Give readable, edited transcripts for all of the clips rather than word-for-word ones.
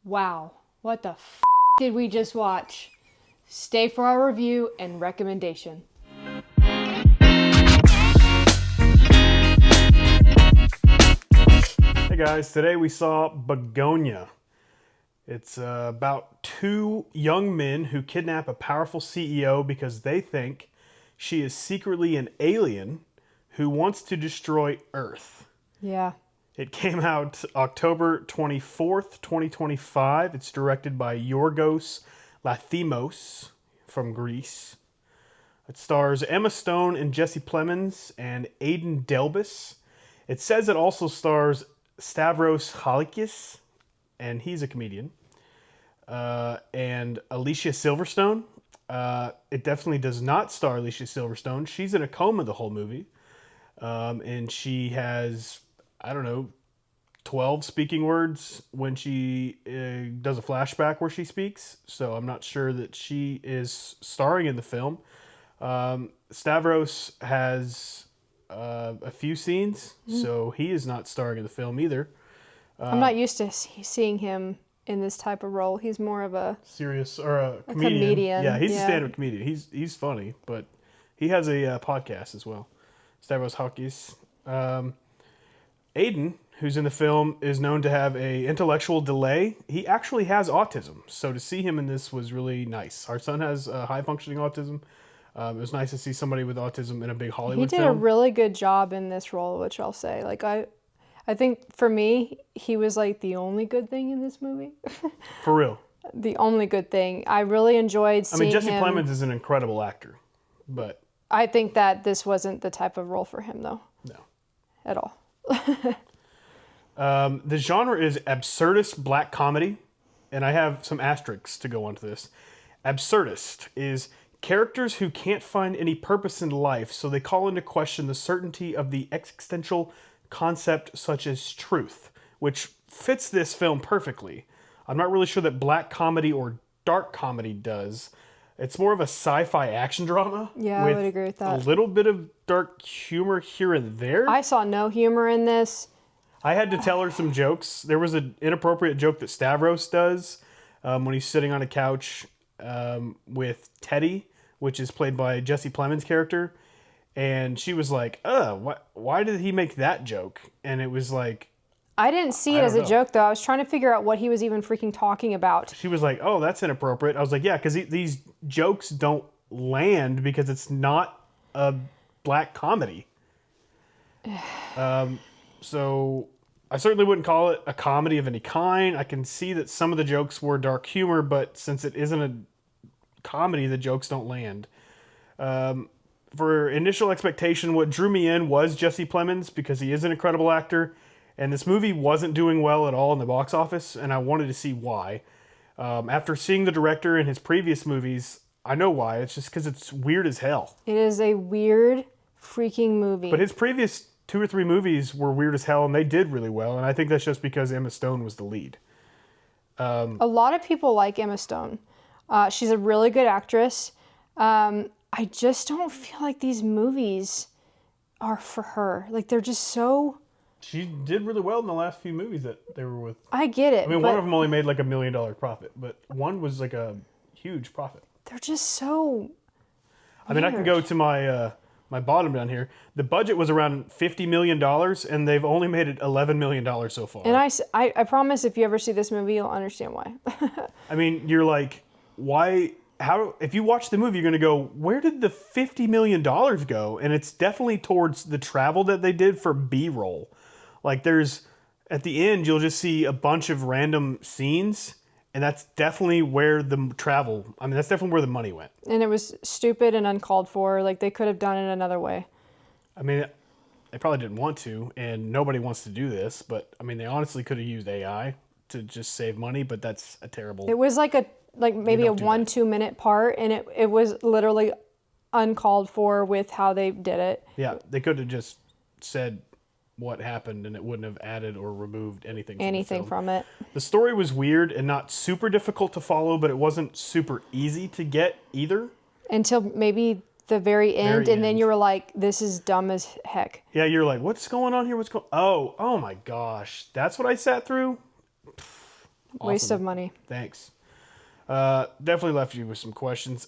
Wow, what the did we just watch? Stay for our review and recommendation. Hey guys, today we saw Bugonia. It's about two young men who kidnap a powerful CEO because they think she is secretly an alien who wants to destroy Earth. Yeah. It came out October 24th, 2025. It's directed by Yorgos Lanthimos from Greece. It stars Emma Stone and Jesse Plemons and Aidan Delbis. It says it also stars Stavros Halkias, and he's a comedian, and Alicia Silverstone. It definitely does not star Alicia Silverstone. She's in a coma the whole movie, and she has, 12 speaking words when she does a flashback where she speaks. So I'm not sure that she is starring in the film. Stavros has a few scenes, so he is not starring in the film either. I'm not used to seeing him in this type of role. He's more of a serious or a comedian. Yeah, he's a stand-up comedian. He's funny, but he has a podcast as well. Stavros Halkias. Aidan, who's in the film, is known to have a intellectual delay. He actually has autism, so to see him in this was really nice. Our son has high-functioning autism. It was nice to see somebody with autism in a big Hollywood film. He did a really good job in this role, which I'll say. Like I think for me, he was like the only good thing in this movie. For real. The only good thing. I really enjoyed seeing him. Jesse Plemons is an incredible actor, but I think that this wasn't the type of role for him, though. No. At all. The genre is absurdist black comedy, and I have some asterisks to go onto this. Absurdist is characters who can't find any purpose in life, so they call into question the certainty of the existential concept such as truth, which fits this film perfectly. I'm not really sure that black comedy or dark comedy does. It's more of a sci-fi action drama. Yeah, I would agree with that. A little bit of dark humor here and there. I saw no humor in this. I had to tell her some jokes. There was an inappropriate joke that Stavros does when he's sitting on a couch with Teddy, which is played by Jesse Plemons' character. And she was like, why did he make that joke? And it was like... I didn't see it as a joke, though. I was trying to figure out what he was even freaking talking about. She was like, oh, that's inappropriate. I was like, yeah, because these jokes don't land because it's not a black comedy. So I certainly wouldn't call it a comedy of any kind. I can see that some of the jokes were dark humor, but since it isn't a comedy, the jokes don't land. For initial expectation, what drew me in was Jesse Plemons because he is an incredible actor. And this movie wasn't doing well at all in the box office, and I wanted to see why. After seeing the director in his previous movies, I know why. It's just because it's weird as hell. It is a weird freaking movie. But his previous 2 or 3 movies were weird as hell, and they did really well. And I think that's just because Emma Stone was the lead. A lot of people like Emma Stone. She's a really good actress. I just don't feel like these movies are for her. Like, they're just so... She did really well in the last few movies that they were with. I get it. I mean, one of them only made like $1 million profit, but one was like a huge profit. They're just so I mean, I can go to my my bottom down here. The budget was around $50 million, and they've only made it $11 million so far. And I promise if you ever see this movie, you'll understand why. I mean, you're like, why... How, if you watch the movie, you're going to go, where did the $50 million go? And it's definitely towards the travel that they did for B-roll. Like at the end, you'll just see a bunch of random scenes, and that's definitely where that's definitely where the money went. And it was stupid and uncalled for. Like, they could have done it another way. I mean, they probably didn't want to, and nobody wants to do this, but I mean, they honestly could have used AI to just save money, but that's a terrible... It was like maybe a 1-2 minute part, and it was literally uncalled for with how they did it. Yeah, they could have just said what happened, and it wouldn't have added or removed anything from it. The story was weird and not super difficult to follow, but it wasn't super easy to get either. Until maybe the very end, then you were like, this is dumb as heck. Yeah, you're like, what's going on here? Oh my gosh. That's what I sat through? Waste of money. Thanks. Definitely left you with some questions.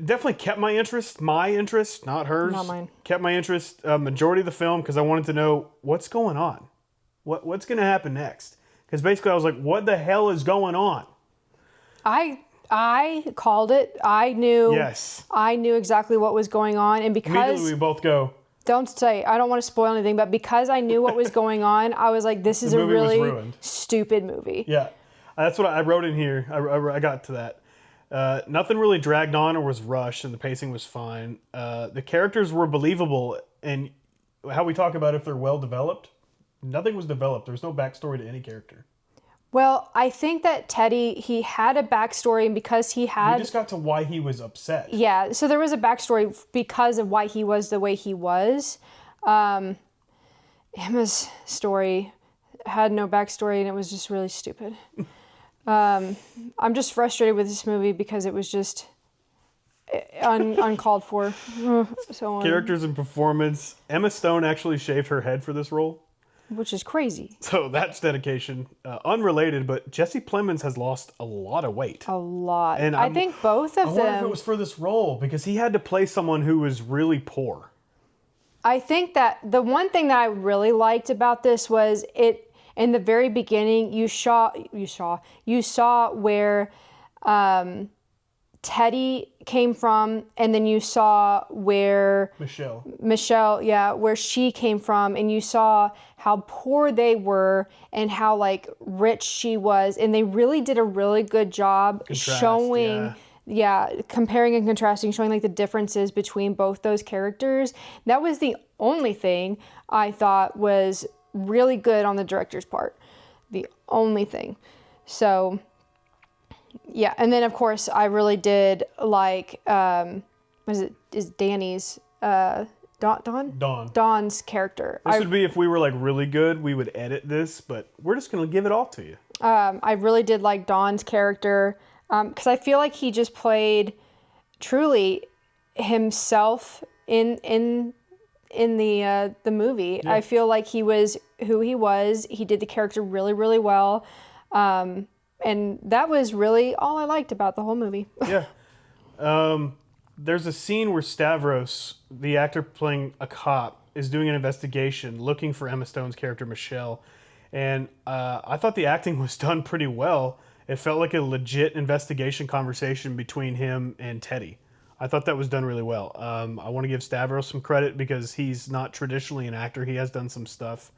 Definitely kept my interest, not hers. Not mine. Kept my interest, majority of the film, because I wanted to know what's going on. What's going to happen next? Because basically I was like, what the hell is going on? I called it. I knew. Yes. I knew exactly what was going on, and because Immediately we both go. Don't say. I don't want to spoil anything, but because I knew what was going on, I was like, "This is a really stupid movie." Yeah, that's what I wrote in here. I got to that. Nothing really dragged on or was rushed, and the pacing was fine. The characters were believable, and how we talk about if they're well developed, nothing was developed. There was no backstory to any character. Well, I think that Teddy, he had a backstory, and because he had... We just got to why he was upset. Yeah, so there was a backstory because of why he was the way he was. Emma's story had no backstory, and it was just really stupid. I'm just frustrated with this movie because it was just uncalled for. Characters and performance. Emma Stone actually shaved her head for this role. Which is crazy. So that's dedication. Unrelated, but Jesse Plemons has lost a lot of weight. A lot. And I think both of them... I wonder if it was for this role, because he had to play someone who was really poor. I think that the one thing that I really liked about this was it, in the very beginning, you saw where Teddy came from, and then you saw where Michelle, yeah, where she came from, and you saw how poor they were and how like rich she was, and they really did a really good job showing, comparing and contrasting, showing like the differences between both those characters. That was the only thing I thought was really good on the director's part. The only thing. So yeah, and then of course I really did like is Danny's Dawn's character. This would be if we were like really good, we would edit this, but we're just gonna give it all to you. I really did like Dawn's character because I feel like he just played truly himself in the movie. Yeah. I feel like he was who he was. He did the character really, really well. And that was really all I liked about the whole movie. Yeah. There's a scene where Stavros, the actor playing a cop, is doing an investigation looking for Emma Stone's character, Michelle. And I thought the acting was done pretty well. It felt like a legit investigation conversation between him and Teddy. I thought that was done really well. I want to give Stavros some credit because he's not traditionally an actor. He has done some stuff.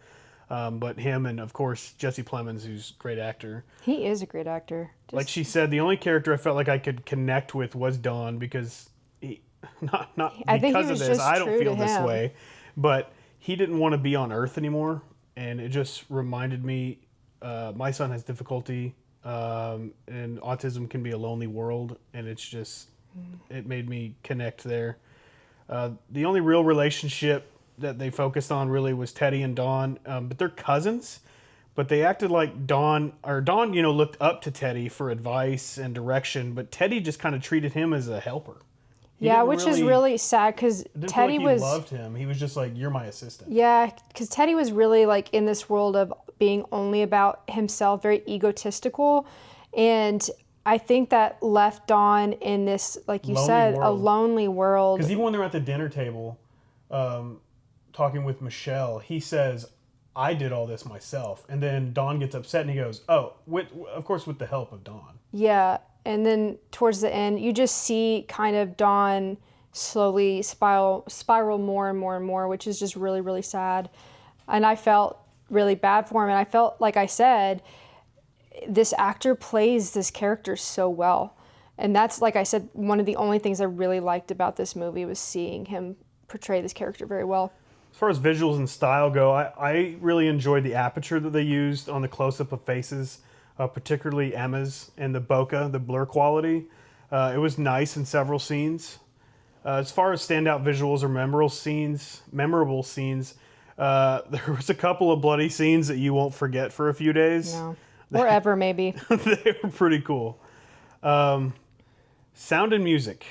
But him and, of course, Jesse Plemons, who's a great actor. He is a great actor. Like she said, the only character I felt like I could connect with was Dawn because not because of this. I don't feel this way. But he didn't want to be on Earth anymore. And it just reminded me, my son has difficulty, and autism can be a lonely world. And it's just, it made me connect there. The only real relationship that they focused on really was Teddy and Dawn, but they're cousins. But they acted like Dawn, looked up to Teddy for advice and direction, but Teddy just kind of treated him as a helper. Which is really sad because Teddy he loved him. He was just like, "You're my assistant." Yeah, because Teddy was really like in this world of being only about himself, very egotistical, and I think that left Dawn in this, like you said, a lonely world. Because even when they're at the dinner table, talking with Michelle, he says, "I did all this myself," and then Dawn gets upset and he goes, "Oh, of course, with the help of Dawn." Yeah, and then towards the end, you just see kind of Dawn slowly spiral more and more and more, which is just really, really sad. And I felt really bad for him, and I felt, like I said, this actor plays this character so well. And that's, like I said, one of the only things I really liked about this movie was seeing him portray this character very well. As far as visuals and style go, I really enjoyed the aperture that they used on the close-up of faces, particularly Emma's, and the bokeh, the blur quality. It was nice in several scenes. As far as standout visuals or memorable scenes, there was a couple of bloody scenes that you won't forget for a few days. No. Or ever, maybe. They were pretty cool. Sound and music.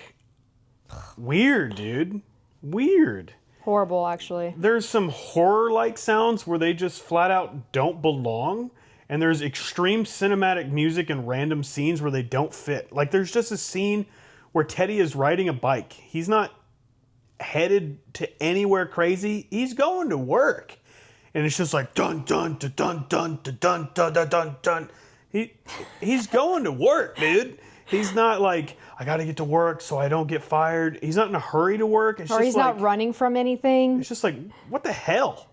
Weird, dude. Weird. Horrible, actually. There's some horror-like sounds where they just flat out don't belong. and there's extreme cinematic music and random scenes where they don't fit. Like there's just a scene where Teddy is riding a bike. He's not headed to anywhere crazy. He's going to work. And it's just like dun dun dun dun dun dun dun dun dun dun. He's going to work, dude. He's not like, I got to get to work so I don't get fired. He's not in a hurry to work. Or he's not running from anything. It's just like, what the hell?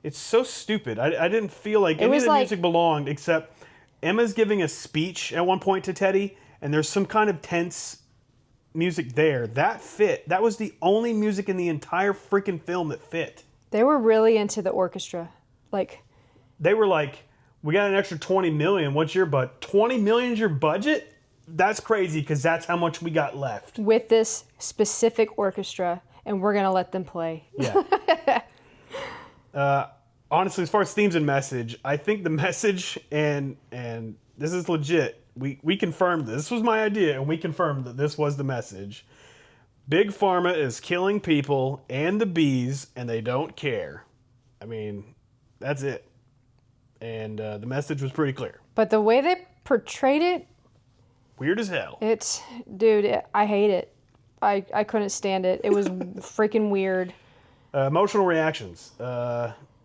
It's so stupid. I didn't feel like any of the music belonged, except Emma's giving a speech at one point to Teddy, and there's some kind of tense music there. That fit. That was the only music in the entire freaking film that fit. They were really into the orchestra. They were like, we got an extra $20 million. What's your budget? $20 million is your budget? That's crazy because that's how much we got left. With this specific orchestra, and we're going to let them play. Yeah. Honestly, as far as themes and message, I think the message, and this is legit, we confirmed this. This was my idea, and we confirmed that this was the message. Big Pharma is killing people and the bees, and they don't care. I mean, that's it. And the message was pretty clear. But the way they portrayed it... Weird as hell. I hate it. I couldn't stand it. It was freaking weird. Emotional reactions.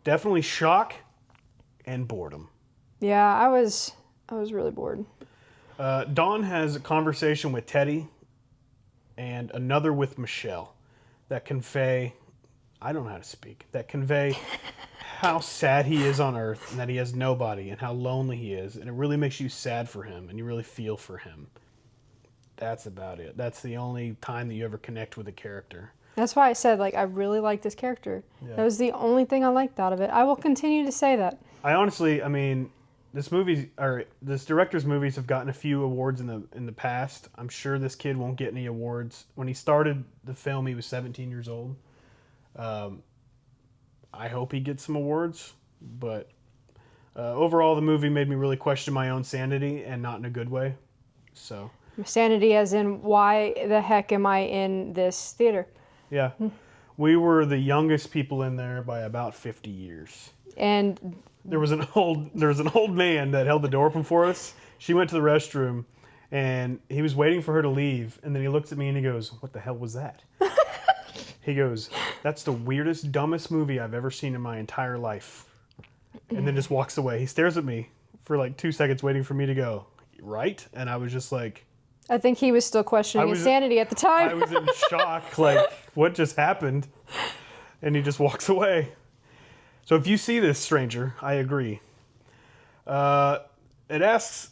Definitely shock and boredom. Yeah, I was really bored. Dawn has a conversation with Teddy and another with Michelle that convey, I don't know how to speak, that convey how sad he is on Earth and that he has nobody and how lonely he is. And it really makes you sad for him and you really feel for him. That's about it. That's the only time that you ever connect with a character. That's why I said, I really like this character. Yeah. That was the only thing I liked out of it. I will continue to say that. This director's movies have gotten a few awards in the past. I'm sure this kid won't get any awards. When he started the film, he was 17 years old. I hope he gets some awards, but overall, the movie made me really question my own sanity, and not in a good way. So sanity, as in, why the heck am I in this theater? Yeah, we were the youngest people in there by about 50 years. And there was an old man that held the door open for us. She went to the restroom, and he was waiting for her to leave. And then he looks at me and he goes, "What the hell was that?" He goes, "That's the weirdest, dumbest movie I've ever seen in my entire life." And then just walks away. He stares at me for 2 seconds, waiting for me to go, "Right?" And I was just like, I think he was still questioning his sanity at the time. I was in shock, what just happened? And he just walks away. So if you see this, stranger, I agree. It asks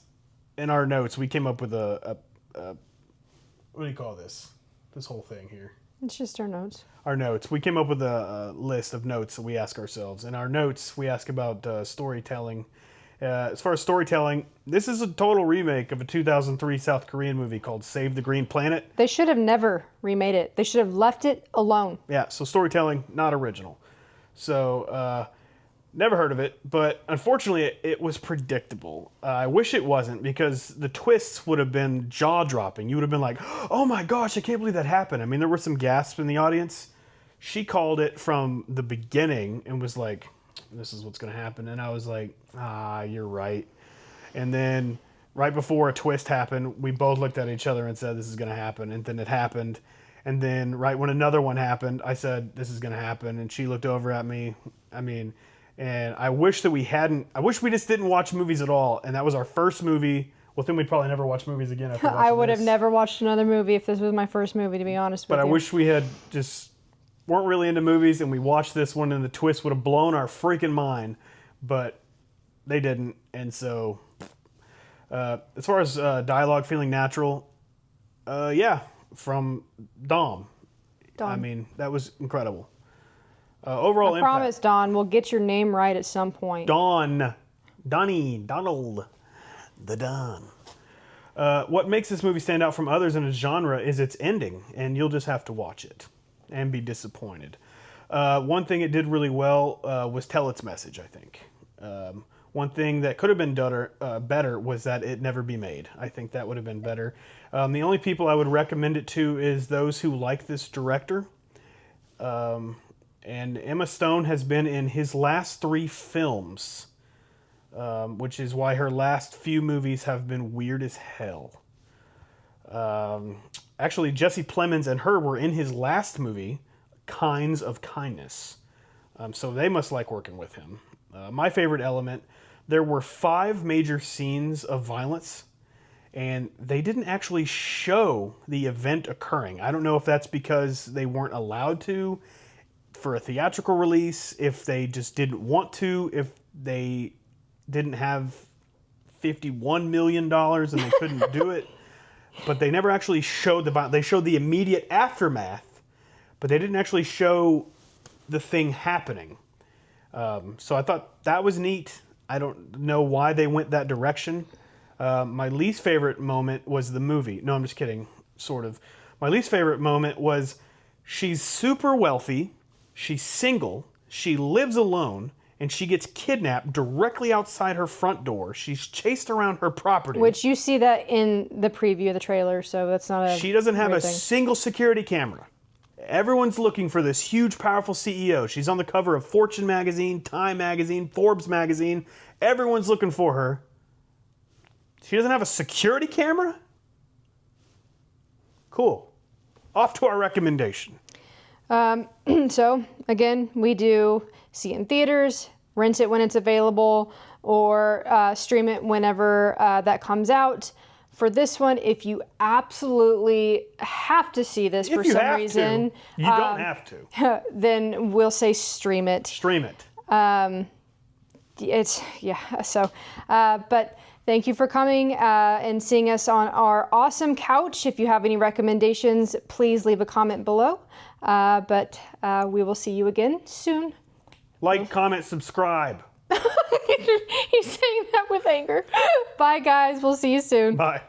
in our notes, we came up with a what do you call this? This whole thing here. It's just our notes. Our notes. We came up with a list of notes that we ask ourselves. In our notes, we ask about storytelling. As far as storytelling, this is a total remake of a 2003 South Korean movie called Save the Green Planet. They should have never remade it. They should have left it alone. Yeah, so storytelling, not original. So, never heard of it, but unfortunately it was predictable. I wish it wasn't, because the twists would have been jaw-dropping. You would have been like, oh my gosh, I can't believe that happened. I mean, there were some gasps in the audience. She called it from the beginning and was like, this is what's going to happen. And I was like, you're right. And then right before a twist happened, we both looked at each other and said, this is going to happen. And then it happened. And then right when another one happened, I said, this is going to happen. And she looked over at me. And I wish that we just didn't watch movies at all. And that was our first movie. Well, then we'd probably never watch movies again after watching I would have never watched another movie if this was my first movie, to be honest with you. But I wish we had just weren't really into movies and we watched this one and the twist would have blown our freaking mind. But they didn't. And so, as far as dialogue feeling natural, from Dom. I mean, that was incredible. Overall impact. I promise, Don, we'll get your name right at some point. Donald, the Don. What makes this movie stand out from others in its genre is its ending, and you'll just have to watch it and be disappointed. One thing it did really well was tell its message, I think. One thing that could have been better was that it never be made. I think that would have been better. The only people I would recommend it to is those who like this director. And Emma Stone has been in his last 3 films. which is why her last few movies have been weird as hell. Actually, Jesse Plemons and her were in his last movie, Kinds of Kindness. So they must like working with him. My favorite element, there were 5 major scenes of violence, and they didn't actually show the event occurring. I don't know if that's because they weren't allowed to for a theatrical release, if they just didn't want to, if they didn't have $51 million and they couldn't do it. But they never actually showed the violence. They showed the immediate aftermath, but they didn't actually show the thing happening. So I thought that was neat. I don't know why they went that direction. My least favorite moment was the movie. No, I'm just kidding, sort of. My least favorite moment was she's super wealthy, she's single, she lives alone, and she gets kidnapped directly outside her front door. She's chased around her property. Which you see that in the preview of the trailer, so that's not a She doesn't have a thing. single security camera. Everyone's looking for this huge, powerful CEO. She's on the cover of Fortune magazine, Time magazine, Forbes magazine. Everyone's looking for her. She doesn't have a security camera? Cool. Off to our recommendation. So, again, we do see it in theaters, rent it when it's available, or stream it whenever that comes out. For this one, if you absolutely have to see this for some reason, you don't have to. Then we'll say stream it. Stream it. But thank you for coming and seeing us on our awesome couch. If you have any recommendations, please leave a comment below. But we will see you again soon. Like, comment, subscribe. He's saying that with anger. Bye, guys. We'll see you soon. Bye.